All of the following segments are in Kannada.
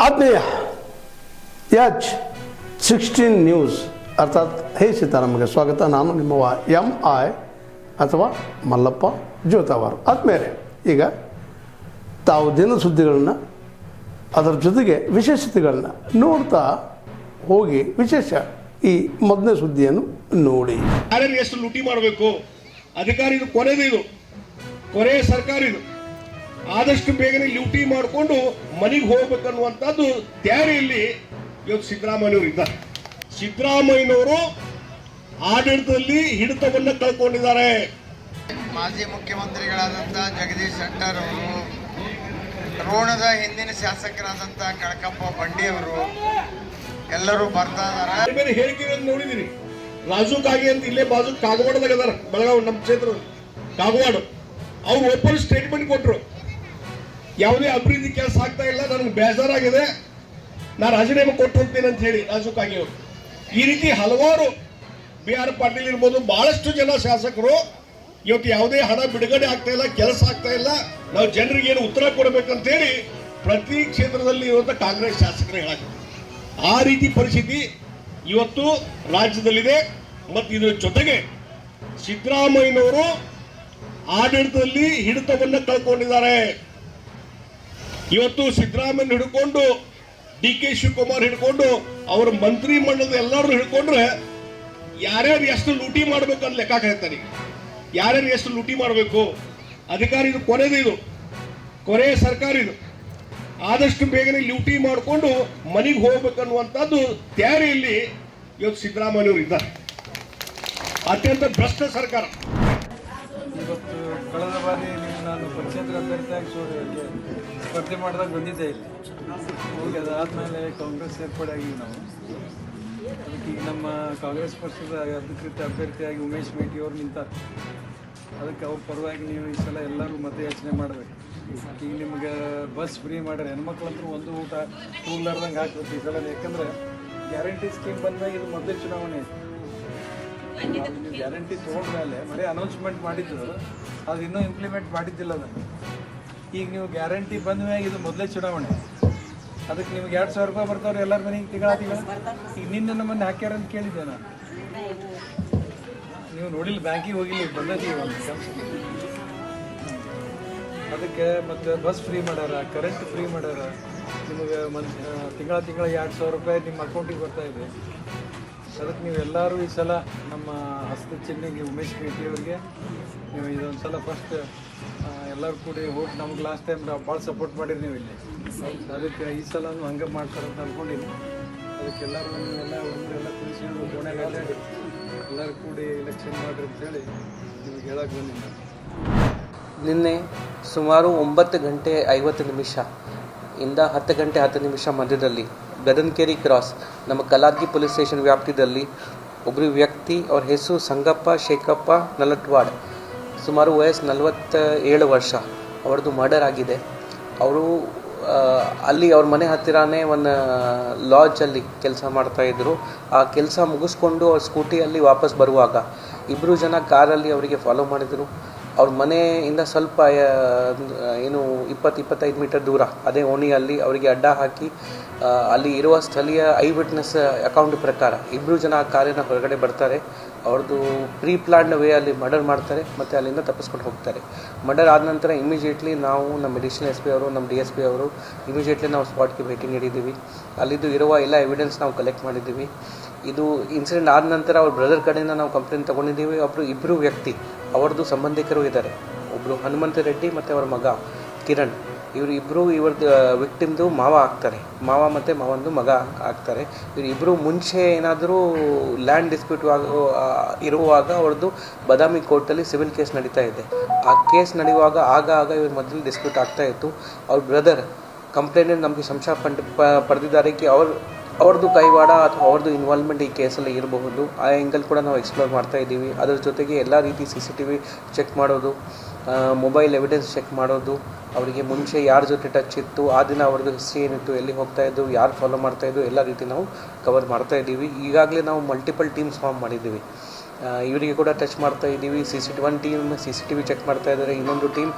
ಆತ್ಮೀಯ H16 ನ್ಯೂಸ್ ಅರ್ಥಾತ್ ಹೇ ಸೀತಾರಾಮಗೆ ಸ್ವಾಗತ. ನಾನು ನಿಮ್ಮವ MI ಅಥವಾ ಮಲ್ಲಪ್ಪ ಜೋತಾವಾರ್. ಆದ್ಮೇಲೆ ಈಗ ತಾವು ದಿನ ಸುದ್ದಿಗಳನ್ನ ಅದರ ಜೊತೆಗೆ ವಿಶೇಷತೆಗಳನ್ನ ನೋಡ್ತಾ ಹೋಗಿ ವಿಶೇಷ ಈ ಮೊದಲನೇ ಸುದ್ದಿಯನ್ನು ನೋಡಿ. ಯಾರ್ಯಾರು ಎಷ್ಟು ಲೂಟಿ ಮಾಡಬೇಕು, ಅಧಿಕಾರಿದು ಕೊನೆದು ಕೊನೆಯ ಸರ್ಕಾರ ಇದು. ಆದಷ್ಟು ಬೇಗನೆ ಲೂಟಿ ಮಾಡಿಕೊಂಡು ಮನೆಗೆ ಹೋಗ್ಬೇಕನ್ನುವಂಥದ್ದು ತಯಾರಿಯಲ್ಲಿ ಇವತ್ತು ಸಿದ್ದರಾಮಯ್ಯನವರು ಇದ್ದಾರೆ. ಸಿದ್ದರಾಮಯ್ಯನವರು ಆಡಳಿತದಲ್ಲಿ ಹಿಡಿತವನ್ನು ಕಳ್ಕೊಂಡಿದ್ದಾರೆ. ಮಾಜಿ ಮುಖ್ಯಮಂತ್ರಿಗಳಾದಂಥ ಜಗದೀಶ್ ಶೆಟ್ಟರ್ ಅವರು, ರೋಣದ ಹಿಂದಿನ ಶಾಸಕರಾದಂಥ ಕಳಕಪ್ಪ ಬಂಡಿಯವರು ಎಲ್ಲರೂ ಬರ್ತಾ ಇದ್ದಾರೆ. ಬೇರೆ ಹೇಳಿಕೆಗಳನ್ನು ನೋಡಿದಿರಿ. ರಾಜು ಕಾಗೆ ಅಂತ ಇಲ್ಲೇ ಬಾಜು ಕಾಗವಾಡದಾಗ ಅದಾರ, ಬೆಳಗಾವಿ ನಮ್ಮ ಕ್ಷೇತ್ರದ ಕಾಗವಾಡ. ಅವ್ರು ಓಪನ್ ಸ್ಟೇಟ್ಮೆಂಟ್ ಕೊಟ್ಟರು, ಯಾವುದೇ ಅಭಿವೃದ್ಧಿ ಕೆಲಸ ಆಗ್ತಾ ಇಲ್ಲ, ನನಗೆ ಬೇಜಾರಾಗಿದೆ, ನಾನು ರಾಜೀನಾಮೆ ಕೊಟ್ಟು ಹೋಗ್ತೇನೆ ಅಂತ ಹೇಳಿ ರಾಜು ಕಾಗೆ ಅವರು. ಈ ರೀತಿ ಹಲವಾರು BR ಪಾಟೀಲ್ ಇರ್ಬೋದು, ಬಹಳಷ್ಟು ಜನ ಶಾಸಕರು ಇವತ್ತು ಯಾವುದೇ ಹಣ ಬಿಡುಗಡೆ ಆಗ್ತಾ ಇಲ್ಲ, ಕೆಲಸ ಆಗ್ತಾ ಇಲ್ಲ, ನಾವು ಜನರಿಗೆ ಏನು ಉತ್ತರ ಕೊಡಬೇಕಂತೇಳಿ ಪ್ರತಿ ಕ್ಷೇತ್ರದಲ್ಲಿ ಇರುವಂಥ ಕಾಂಗ್ರೆಸ್ ಶಾಸಕರು ಹೇಳಾಕ್ತಾರೆ. ಆ ರೀತಿ ಪರಿಸ್ಥಿತಿ ಇವತ್ತು ರಾಜ್ಯದಲ್ಲಿದೆ. ಮತ್ತು ಇದರ ಜೊತೆಗೆ ಸಿದ್ದರಾಮಯ್ಯನವರು ಆಡಳಿತದಲ್ಲಿ ಹಿಡಿತವನ್ನು ಕಳ್ಕೊಂಡಿದ್ದಾರೆ. ಇವತ್ತು ಸಿದ್ದರಾಮಯ್ಯ ಹಿಡ್ಕೊಂಡು DK ಶಿವಕುಮಾರ್ ಹಿಡ್ಕೊಂಡು ಅವರ ಮಂತ್ರಿ ಮಂಡಲದ ಎಲ್ಲರೂ ಹಿಡ್ಕೊಂಡ್ರೆ ಯಾರ್ಯಾರು ಎಷ್ಟು ಲೂಟಿ ಮಾಡ್ಬೇಕಂತ ಲೆಕ್ಕ ಹಾಕ್ತಾರೆ. ಯಾರ್ಯಾರು ಎಷ್ಟು ಲೂಟಿ ಮಾಡಬೇಕು, ಅಧಿಕಾರಿದು ಕೊನೆದು ಕೊನೆಯ ಸರ್ಕಾರ ಇದು. ಆದಷ್ಟು ಬೇಗನೆ ಲೂಟಿ ಮಾಡಿಕೊಂಡು ಮನೆಗೆ ಹೋಗ್ಬೇಕನ್ನುವಂಥದ್ದು ತಯಾರಿಯಲ್ಲಿ ಇವತ್ತು ಸಿದ್ದರಾಮಯ್ಯನವರು ಇದ್ದಾರೆ. ಅತ್ಯಂತ ಭ್ರಷ್ಟ ಸರ್ಕಾರ. ಇವತ್ತು ಕಳೆದ ಬಾರಿ ನಾನು ಪಕ್ಷೇತರ ಅಭ್ಯರ್ಥಿಯಾಗಿ ಸ್ಪರ್ಧೆ ಮಾಡಿದಾಗ ಬಂದಿದ್ದೆ ಇಲ್ಲಿ. ಹೋಗಿ ಅದಾದಮೇಲೆ ಕಾಂಗ್ರೆಸ್ ಸೇರ್ಪಡೆ ಆಗಿವಿ ನಾವು. ಅದಕ್ಕೆ ಈಗ ನಮ್ಮ ಕಾಂಗ್ರೆಸ್ ಪಕ್ಷದ ಅಧಿಕೃತ ಅಭ್ಯರ್ಥಿಯಾಗಿ ಉಮೇಶ್ ಮೇಟಿ ಅವರು ನಿಂತಾರೆ. ಅದಕ್ಕೆ ಅವ್ರ ಪರವಾಗಿ ನೀವು ಈ ಸಲ ಎಲ್ಲರೂ ಮತಯಾಚನೆ ಮಾಡಬೇಕು. ಈಗ ನಿಮ್ಗೆ ಬಸ್ ಫ್ರೀ ಮಾಡ್ಯಾರ, ಹೆಣ್ಮಕ್ಳಂತೂ ಒಂದು ಊಟ ಟೂ ವೀಲರ್ದಂಗೆ ಹಾಕ್ಬೇಕು ಈ ಸಲ. ಯಾಕಂದರೆ ಗ್ಯಾರಂಟಿ ಸ್ಕೀಮ್ ಬಂದಾಗ ಇದು ಮೊದಲೇ ಚುನಾವಣೆ ಇತ್ತು. ನೀವು ಗ್ಯಾರಂಟಿ ತೊಗೊಂಡ್ಮೇಲೆ ಬರೀ ಅನೌನ್ಸ್ಮೆಂಟ್ ಮಾಡಿದ್ರು, ಅದು ಇನ್ನೂ ಇಂಪ್ಲಿಮೆಂಟ್ ಮಾಡಿದ್ದಿಲ್ಲ ಅದನ್ನು. ಈಗ ನೀವು ಗ್ಯಾರಂಟಿ ಬಂದ ಮ್ಯಾಗ ಇದು ಮೊದಲೇ ಚುನಾವಣೆ, ಅದಕ್ಕೆ ನಿಮ್ಗೆ 2,000 ರೂಪಾಯಿ ಬರ್ತಾವ್ರಿ ಎಲ್ಲರ ಮನೆಗೆ ತಿಂಗಳ. ಈಗ ನಿನ್ನೆ ನಮ್ಮನ್ನು ಹಾಕ್ಯಾರ ಅಂತ ಕೇಳಿದ್ದೆ ನಾನು. ನೀವು ನೋಡಿಲ್ಲ, ಬ್ಯಾಂಕಿಗೆ ಹೋಗಿಲ್ಲ, ಬಂದೀವಿ ಒಂದು ಕೆಲಸ. ಅದಕ್ಕೆ ಮತ್ತು ಬಸ್ ಫ್ರೀ ಮಾಡ್ಯಾರ, ಕರೆಂಟ್ ಫ್ರೀ ಮಾಡ್ಯಾರ. ನಿಮಗೆ ತಿಂಗಳ 2,000 ರೂಪಾಯಿ ನಿಮ್ಮ ಅಕೌಂಟಿಗೆ ಬರ್ತಾಯಿದೆ. ಅದಕ್ಕೆ ನೀವೆಲ್ಲರೂ ಈ ಸಲ ನಮ್ಮ ಹಸ್ತ ಚಿಹ್ನೆಗೆ ಉಮೇಶ್ ಮೇಟಿಯವರಿಗೆ ನೀವು ಇದೊಂದು ಸಲ ಫಸ್ಟ್ ಎಲ್ಲರೂ ಕೂಡಿ ಹೋಗಿ ನಮ್ಗೆ ಲಾಸ್ಟ್ ಟೈಮ್ ಭಾಳ ಸಪೋರ್ಟ್ ಮಾಡಿರಿ ನೀವು ಇಲ್ಲಿ. ಅದಕ್ಕೆ ಈ ಸಲ ಹಂಗೆ ಮಾಡ್ತಾರಂತ ಅಂದ್ಕೊಂಡಿನಿ. ಅದಕ್ಕೆಲ್ಲರೂ ನೀವೆಲ್ಲ ಹುಡುಗರೆಲ್ಲ ತಿಳಿಸಿ ಕೋಣೆಗೆ ಅಡ್ಡಾಡಿ ಎಲ್ಲರೂ ಕೂಡಿ ಎಲೆಕ್ಷನ್ ಮಾಡಿರಿ ಅಂತೇಳಿ ನಿಮಗೆ ಹೇಳಕ್ಕೆ ಬಂದಿಲ್ಲ. ನಿನ್ನೆ ಸುಮಾರು 9 ಗಂಟೆ 50 ನಿಮಿಷ ಇಂದ 10 ಗಂಟೆ 10 ನಿಮಿಷ ಮಧ್ಯದಲ್ಲಿ ಗದನಕೆರೆ ಕ್ರಾಸ್ ನಮ್ಮ ಕಲಾದ್ಗಿ ಪೊಲೀಸ್ ಸ್ಟೇಷನ್ ವ್ಯಾಪ್ತಿಯಲ್ಲಿ ಒಬ್ಬರು ವ್ಯಕ್ತಿ, ಅವ್ರ ಹೆಸರು ಸಂಗಪ್ಪ ಶೇಖಪ್ಪ ನಲಟ್ವಾಡ್, ಸುಮಾರು ವಯಸ್ಸು 47 ವರ್ಷ, ಅವ್ರದ್ದು ಮರ್ಡರ್ ಆಗಿದೆ. ಅವರು ಅಲ್ಲಿ ಅವ್ರ ಮನೆ ಹತ್ತಿರನೇ ಒಂದು ಲಾಡ್ಜಲ್ಲಿ ಕೆಲಸ ಮಾಡ್ತಾಯಿದ್ರು. ಆ ಕೆಲಸ ಮುಗಿಸ್ಕೊಂಡು ಅವ್ರ ಸ್ಕೂಟಿಯಲ್ಲಿ ವಾಪಸ್ ಬರುವಾಗ ಇಬ್ಬರು ಜನ ಕಾರಲ್ಲಿ ಅವರಿಗೆ ಫಾಲೋ ಮಾಡಿದರು. ಅವ್ರ ಮನೆಯಿಂದ ಸ್ವಲ್ಪ ಏನು 20-25 ಮೀಟರ್ ದೂರ ಅದೇ ಓಣಿಯಲ್ಲಿ ಅವರಿಗೆ ಅಡ್ಡ ಹಾಕಿ ಅಲ್ಲಿ ಇರುವ ಸ್ಥಳೀಯ ಐ ವಿಟ್ನೆಸ್ ಅಕೌಂಟ್ ಪ್ರಕಾರ ಇಬ್ಬರು ಜನ ಆ ಕಾರಿನ ಹೊರಗಡೆ ಬರ್ತಾರೆ. ಅವ್ರದ್ದು ಪ್ರೀ ಪ್ಲಾನ್ಡ್ ವೇ ಅಲ್ಲಿ ಮರ್ಡರ್ ಮಾಡ್ತಾರೆ ಮತ್ತು ಅಲ್ಲಿಂದ ತಪ್ಪಿಸ್ಕೊಂಡು ಹೋಗ್ತಾರೆ. ಮರ್ಡರ್ ಆದ ನಂತರ ಇಮಿಡಿಯೇಟ್ಲಿ ನಾವು ನಮ್ಮ ಅಡಿಷನಲ್ SP ಅವರು, ನಮ್ಮ DSP ಅವರು ಇಮಿಡಿಯೇಟ್ಲಿ ನಾವು ಸ್ಪಾಟ್ಗೆ ಭೇಟಿ ನೀಡಿದ್ದೀವಿ. ಅಲ್ಲಿದ್ದು ಇರುವ ಎಲ್ಲ ಎವಿಡೆನ್ಸ್ ನಾವು ಕಲೆಕ್ಟ್ ಮಾಡಿದ್ದೀವಿ. ಇದು ಇನ್ಸಿಡೆಂಟ್ ಆದ ನಂತರ ಅವ್ರ ಬ್ರದರ್ ಕಡೆಯಿಂದ ನಾವು ಕಂಪ್ಲೇಂಟ್ ತೊಗೊಂಡಿದ್ದೀವಿ. ಇಬ್ಬರು ವ್ಯಕ್ತಿ ಅವ್ರದ್ದು ಸಂಬಂಧಿಕರು ಇದ್ದಾರೆ. ಒಬ್ಬರು ಹನುಮಂತ ರೆಡ್ಡಿ ಮತ್ತು ಅವರ ಮಗ ಕಿರಣ್. ಇವ್ರದ್ದು ವಿಕ್ಟಿಮ್ದು ಮಾವ ಆಗ್ತಾರೆ, ಮಾವ ಮತ್ತು ಮಾವಂದು ಮಗ ಆಗ್ತಾರೆ. ಇವರಿಬ್ಬರು ಮುಂಚೆ ಏನಾದರೂ ಲ್ಯಾಂಡ್ ಡಿಸ್ಪ್ಯೂಟ್ ಇರುವಾಗ ಅವ್ರದ್ದು ಬದಾಮಿ ಕೋರ್ಟಲ್ಲಿ ಸಿವಿಲ್ ಕೇಸ್ ನಡೀತಾ ಇದೆ. ಆ ಕೇಸ್ ನಡೆಯುವಾಗ ಆಗ ಇವ್ರ ಮಧ್ಯದಲ್ಲಿ ಡಿಸ್ಪ್ಯೂಟ್ ಆಗ್ತಾಯಿತ್ತು. ಅವ್ರ ಬ್ರದರ್ ಕಂಪ್ಲೇಂಟ್ ನಮಗೆ ಸಂಶಯ ಪಡೆದಿದ್ದಾರೆ ಕಿ ಅವ್ರದ್ದು ಕೈವಾಡ ಅಥವಾ ಅವ್ರದ್ದು ಇನ್ವಾಲ್ವ್ಮೆಂಟ್ ಈ ಕೇಸಲ್ಲಿ ಇರಬಹುದು. ಆ ಆ್ಯಂಗಲ್ ಕೂಡ ನಾವು ಎಕ್ಸ್ಪ್ಲೋರ್ ಮಾಡ್ತಾ ಇದ್ದೀವಿ. ಅದರ ಜೊತೆಗೆ ಎಲ್ಲ ರೀತಿ CCTV ಚೆಕ್ ಮಾಡೋದು, ಮೊಬೈಲ್ ಎವಿಡೆನ್ಸ್ ಚೆಕ್ ಮಾಡೋದು, ಅವರಿಗೆ ಮುಂಚೆ ಯಾರ ಜೊತೆ ಟಚ್ ಇತ್ತು, ಆ ದಿನ ಅವ್ರದ್ದು ಹಿಸ್ಟ್ರಿ ಏನಿತ್ತು, ಎಲ್ಲಿ ಹೋಗ್ತಾಯಿದ್ದು, ಯಾರು ಫಾಲೋ ಮಾಡ್ತಾಯಿದ್ದು, ಎಲ್ಲ ರೀತಿ ನಾವು ಕವರ್ ಮಾಡ್ತಾ ಇದ್ದೀವಿ. ಈಗಾಗಲೇ ನಾವು ಮಲ್ಟಿಪಲ್ ಟೀಮ್ಸ್ ಫಾರ್ಮ್ ಮಾಡಿದ್ದೀವಿ. ಇವರಿಗೆ ಕೂಡ ಟಚ್ ಮಾಡ್ತಾ ಇದ್ದೀವಿ. ಒಂದು ಟೀಮ್ CCTV ಚೆಕ್ ಮಾಡ್ತಾ ಇದ್ದಾರೆ, ಇನ್ನೊಂದು ಟೀಮ್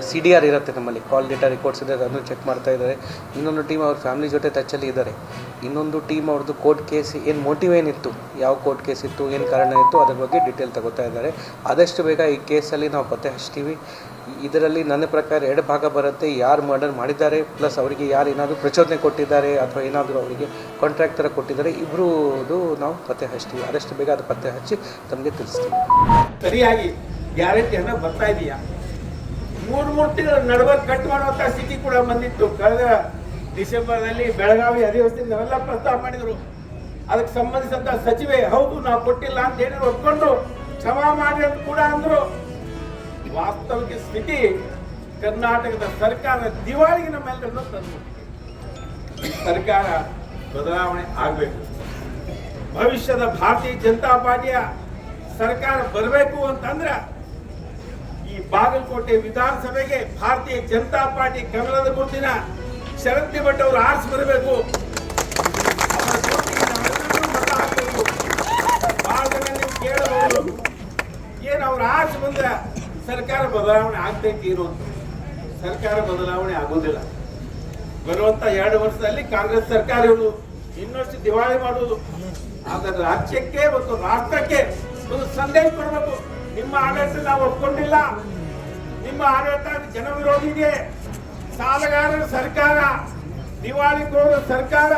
CDR ಇರುತ್ತೆ ನಮ್ಮಲ್ಲಿ, ಕಾಲ್ ಡೇಟಾ ರೆಕಾರ್ಡ್ಸ್ ಇದೆ, ಅದನ್ನು ಚೆಕ್ ಮಾಡ್ತಾ ಇದ್ದಾರೆ. ಇನ್ನೊಂದು ಟೀಮ್ ಅವ್ರ ಫ್ಯಾಮಿಲಿ ಜೊತೆ ಟಚಲ್ಲಿ ಇದ್ದಾರೆ. ಇನ್ನೊಂದು ಟೀಮ್ ಅವ್ರದ್ದು ಕೋರ್ಟ್ ಕೇಸ್ ಏನು ಮೋಟಿವ್ ಏನಿತ್ತು, ಯಾವ ಕೋರ್ಟ್ ಕೇಸ್ ಇತ್ತು, ಏನು ಕಾರಣ ಇತ್ತು, ಅದ್ರ ಬಗ್ಗೆ ಡೀಟೇಲ್ ತಗೋತಾ ಇದ್ದಾರೆ. ಆದಷ್ಟು ಬೇಗ ಈ ಕೇಸಲ್ಲಿ ನಾವು ಪತ್ತೆ ಹಚ್ತೀವಿ. ಇದರಲ್ಲಿ ನನ್ನ ಪ್ರಕಾರ 2 ಭಾಗ ಬರುತ್ತೆ. ಯಾರು ಮರ್ಡರ್ ಮಾಡಿದ್ದಾರೆ ಪ್ಲಸ್ ಅವರಿಗೆ ಯಾರು ಏನಾದರೂ ಪ್ರಚೋದನೆ ಕೊಟ್ಟಿದ್ದಾರೆ ಅಥವಾ ಏನಾದರೂ ಅವರಿಗೆ ಕಾಂಟ್ರಾಕ್ಟ್ ಥರ ಕೊಟ್ಟಿದ್ದಾರೆ, ಇಬ್ಬರದು ನಾವು ಪತ್ತೆ ಹಚ್ತೀವಿ. ಆದಷ್ಟು ಬೇಗ ಅದು ಪತ್ತೆ ಹಚ್ಚಿ ತಮಗೆ ತಿಳಿಸ್ತೀವಿ. ಸರಿಯಾಗಿ ಗ್ಯಾರಂಟಿ ಹಣ ಬರ್ತಾ ಇದೆಯಾ? 3 ತಿಂಗಳ ನಡುವೆ ಕಟ್ ಮಾಡುವಂತ ಸ್ಥಿತಿ ಕೂಡ ಬಂದಿತ್ತು. ಕಳೆದ ಡಿಸೆಂಬರ್ನಲ್ಲಿ ಬೆಳಗಾವಿ ಅಧಿವೇಶನದಲ್ಲಿ ನಾವೆಲ್ಲ ಪ್ರಸ್ತಾವ ಮಾಡಿದ್ರು. ಅದಕ್ಕೆ ಸಂಬಂಧಿಸಿದಂತ ಸಚಿವೆ ಹೌದು ನಾವು ಕೊಟ್ಟಿಲ್ಲ ಅಂತ ಹೇಳಿ ಒಪ್ಕೊಂಡು ಕ್ಷಮಾ ಮಾಡಿ ಅಂತ ಕೂಡ ಅಂದ್ರು. ವಾಸ್ತವಿಕ ಸ್ಥಿತಿ ಕರ್ನಾಟಕದ ಸರ್ಕಾರ ದಿವಾಳಿಗೆ ನಮ್ಮೆಲ್ಲರನ್ನು ತಂದು ಸರ್ಕಾರ ಬದಲಾವಣೆ ಆಗಬೇಕು. ಭವಿಷ್ಯದ ಭಾರತೀಯ ಜನತಾ ಪಾರ್ಟಿಯ ಸರ್ಕಾರ ಬರಬೇಕು ಅಂತಂದ್ರೆ ಈ ಬಾಗಲಕೋಟೆ ವಿಧಾನಸಭೆಗೆ ಭಾರತೀಯ ಜನತಾ ಪಾರ್ಟಿ ಕಮಲದ ಗುರುತಿನ ಶರತ್ ಭಟ್ ಅವರು ಆರಿಸಿ ಬರಬೇಕು. ಅವರ ಗುರುತಿಗೆ ನಾವೆಲ್ಲರೂ ಮತ ಹಾಕಬೇಕು. ಬಹಳ ಜನ ನೀವು ಕೇಳಬಹುದು, ಏನು ಅವ್ರು ಆರಿಸಿ ಬಂದ್ರೆ ಸರ್ಕಾರ ಬದಲಾವಣೆ ಆಗ್ತೈತಿ ಇರುವಂತ. ಸರ್ಕಾರ ಬದಲಾವಣೆ ಆಗೋದಿಲ್ಲ. ಬರುವಂತ 2 ವರ್ಷದಲ್ಲಿ ಕಾಂಗ್ರೆಸ್ ಸರ್ಕಾರ ಇರುವುದು, ಇನ್ನಷ್ಟು ದಿವಾಳಿ ಮಾಡುವುದು. ಆದರೆ ರಾಜ್ಯಕ್ಕೆ ಮತ್ತು ರಾಷ್ಟ್ರಕ್ಕೆ ಒಂದು ಸಂದೇಶ ಕೊಡಬೇಕು. ನಿಮ್ಮ ಆಡಳಿತ ನಾವು ಒಪ್ಕೊಂಡಿಲ್ಲ, ನಿಮ್ಮ ಆಡಳಿತ ಜನ ವಿರೋಧಿ ಇದೆ, ಸಾಲಗಾರರ ಸರ್ಕಾರ, ದಿವಾಳಿಕೋರ ಸರ್ಕಾರ,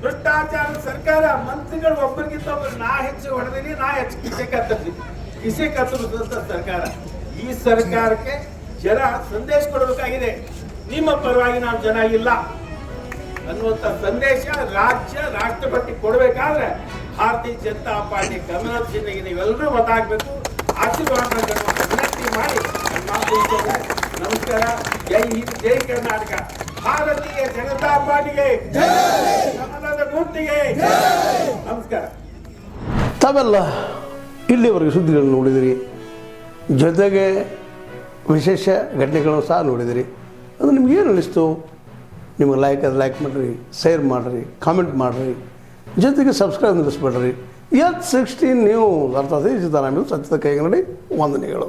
ಭ್ರಷ್ಟಾಚಾರ ಸರ್ಕಾರ, ಮಂತ್ರಿಗಳು ಒಬ್ಬರಿಗಿಂತ ಒಬ್ಬರು ನಾ ಹೆಚ್ಚು ಹೊಡೆದಿನಿ, ನಾ ಹೆಚ್ಚು ಕಿಸೆ ಕತ್ತರಿಸಿದಂತ ಸರ್ಕಾರ. ಈ ಸರ್ಕಾರಕ್ಕೆ ಜನ ಸಂದೇಶ ಕೊಡಬೇಕಾಗಿದೆ, ನಿಮ್ಮ ಪರವಾಗಿ ನಾವು ಜನ ಇಲ್ಲ ಅನ್ನುವಂಥ ಸಂದೇಶ ರಾಷ್ಟ್ರಪತಿ ಕೊಡಬೇಕಾದ್ರೆ ಭಾರತೀಯ ಜನತಾ ಪಾರ್ಟಿ ಕಮಲ ಚಿಹ್ನೆಗೆ ನೀವೆಲ್ಲರೂ ಮತ ಹಾಕಬೇಕು, ಆಶೀರ್ವಾದ ವಿನಂತಿ ಮಾಡಿ ನಮಸ್ಕಾರ. ಜೈ ಹಿಂದ್, ಜೈ ಕರ್ನಾಟಕ. ಭಾರತೀಯ ಜನತಾ ಪಾರ್ಟಿಗೆ ಕಮಲದ ಮೂರ್ತಿಗೆ ನಮಸ್ಕಾರ. ತಾವೆಲ್ಲ ಇಲ್ಲಿವರೆಗೆ ಸುದ್ದಿಗಳನ್ನು ನೋಡಿದಿರಿ, ಜೊತೆಗೆ ವಿಶೇಷ ಘಟನೆಗಳನ್ನು ಸಹ ನೋಡಿದಿರಿ. ಅದು ನಿಮ್ಗೆ ಏನು ಅನ್ನಿಸ್ತು? ನಿಮಗೆ ಲೈಕ್ ಮಾಡಿರಿ, ಶೇರ್ ಮಾಡಿರಿ, ಕಾಮೆಂಟ್ ಮಾಡಿರಿ, ಜೊತೆಗೆ ಸಬ್ಸ್ಕ್ರೈಬ್ ನಿಲ್ಲಿಸ್ಬೇಡ್ರಿ. H16 ನ್ಯೂಸ್ ಅರ್ಥಾತ್ ಸಿದ್ದರಾಮಯ್ಯ ಸತ್ಯದ ಕೈಗನ್ನಡಿ ವಂದನೆಗಳು.